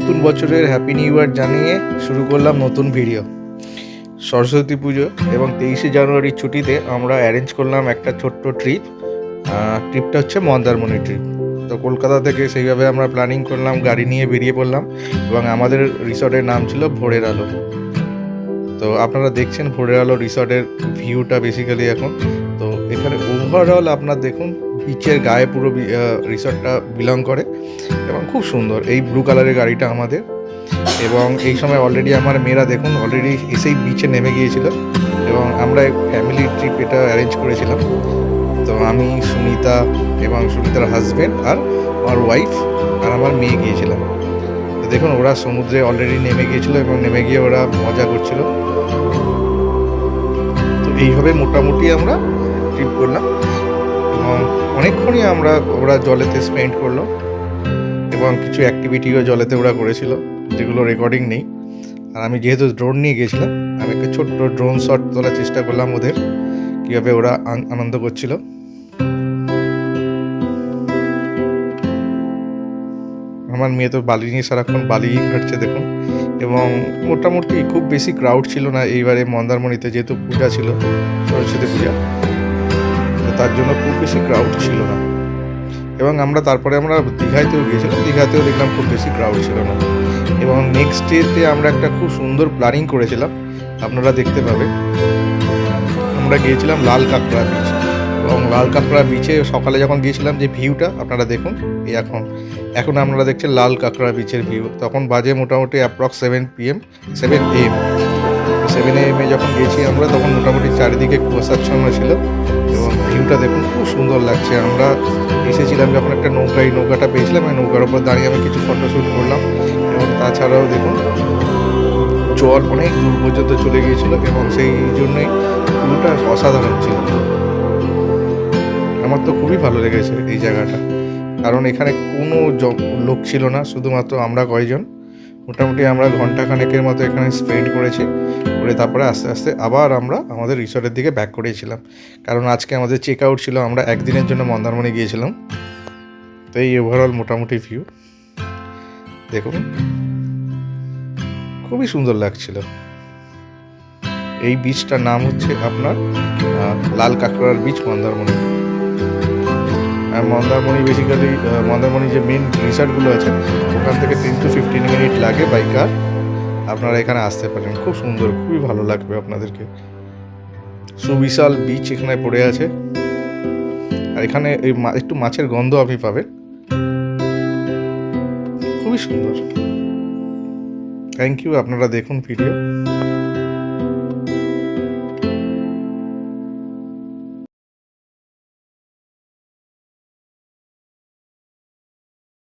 নতুন বছরের happy new year জানিয়ে শুরু করলাম নতুন ভিডিও। সরস্বতী পুজো এবং 23শে জানুয়ারির ছুটিতে আমরা অ্যারেঞ্জ করলাম একটা ছোট্ট ট্রিপটা হচ্ছে মন্দারমণি ট্রিপ। তো কলকাতা থেকে সেইভাবে আমরা প্ল্যানিং করলাম, গাড়ি নিয়ে বেরিয়ে পড়লাম এবং আমাদের রিসর্টের নাম ছিল ভোরের আলো। তো আপনারা দেখছেন ভোরের আলো রিসর্টের ভিউটা বেসিক্যালি এখন। তো এখানে ওভারঅল আপনার দেখুন বিচের গায়ে পুরো রিসর্টটা বিলং করে এবং খুব সুন্দর। এই ব্লু কালারের গাড়িটা আমাদের, এবং এই সময় অলরেডি আমার মেয়েরা দেখুন অলরেডি এসেই বিচে নেমে গিয়েছিল এবং আমরা ফ্যামিলি ট্রিপ এটা অ্যারেঞ্জ করেছিলাম। তো আমি, সুনিতা এবং সুনিতার হাজব্যান্ড আর আমার ওয়াইফ আর আমার মেয়ে গিয়েছিলাম। তো দেখুন ওরা সমুদ্রে অলরেডি নেমে গিয়েছিল এবং নেমে গিয়ে ওরা মজা করছিল। তো এইভাবে মোটামুটি আমরা ট্রিপ করলাম এবং অনেকক্ষণই ওরা জলেতে স্পেন্ড করলো এবং কিছু অ্যাক্টিভিটিও জলেতে ওরা করেছিল যেগুলো রেকর্ডিং নেই। আর আমি যেহেতু ড্রোন নিয়ে গিয়েছিলাম, আমি একটা ছোট্ট ড্রোন শট তোলার চেষ্টা করলাম ওদের, কীভাবে ওরা আনন্দ করছিল। আমার মেয়ে তো বালি নিয়ে সারাক্ষণ বালি ঘাটছে দেখুন। এবং মোটামুটি খুব বেশি ক্রাউড ছিল না এইবারে মন্দারমণিতে, যেহেতু পূজা ছিল, সরস্বতী পূজা, তো তার জন্য খুব বেশি ক্রাউড ছিল না। এবং তারপরে আমরা দীঘাতেও গিয়েছিলাম, দীঘাতেও দেখলাম খুব বেশি ক্রাউড ছিল না। এবং নেক্সট ডেতে আমরা একটা খুব সুন্দর প্ল্যানিং করেছিলাম, আপনারা দেখতে পাবেন। আমরা গিয়েছিলাম লাল কাঁকড়া বিচ, এবং লাল কাঁকড়া বিচে সকালে যখন গিয়েছিলাম যে ভিউটা আপনারা দেখুন, এই এখন আপনারা দেখছেন লাল কাঁকড়া বিচের ভিউ। তখন বাজে মোটামুটি অ্যাপ্রক্স 7 AM। 7 AM যখন গেছি আমরা, তখন মোটামুটি চারিদিকে কুয়াশাচ্ছন্ন ছিল এবং ভিউটা দেখুন খুব সুন্দর লাগছে। আমরা এসেছিলাম যখন একটা নৌকাটা পেয়েছিলাম, এই নৌকার উপর দাঁড়িয়ে আমি কিছু ফটোশ্যুট করলাম। এবং তাছাড়াও দেখুন জল অনেক দূর পর্যন্ত চলে গিয়েছিল এবং সেই জন্যই ভিউটা অসাধারণ ছিল। আমার তো খুবই ভালো লেগেছে এই জায়গাটা, কারণ এখানে কোনো লোক ছিল না, শুধুমাত্র আমরা কয়েকজন। মোটামুটি আমরা ঘন্টাখানেকের মতো এখানে স্পেন্ড করেছি, করে তারপরে আস্তে আস্তে আবার আমরা আমাদের রিসর্টের দিকে ব্যাক করেছিলাম, কারণ আজকে আমাদের চেক আউট ছিল। আমরা একদিনের জন্য মন্দারমণি গিয়েছিলাম। তো এই ওভারঅল মোটামুটি ভিউ দেখুন, খুবই সুন্দর লাগছিল। এই বিচটার নাম হচ্ছে আপনার লাল কাঁকড়ার বিচ, মন্দারমণি। মন্দারমণি বেসিক্যালি মন্দারমণি যে মেন রিসর্টগুলো আছে ওখান থেকে 10 to 15 মিনিট লাগে বাই কার। আপনারা এখানে আসতে পারেন, খুব সুন্দর, খুবই ভালো লাগবে আপনাদেরকে। সুবিশাল বিচ এখানে পড়ে আছে, আর এখানে একটু মাছের গন্ধ আপনি পাবেন, খুবই সুন্দর। থ্যাংক ইউ, আপনারা দেখুন ভিডিও।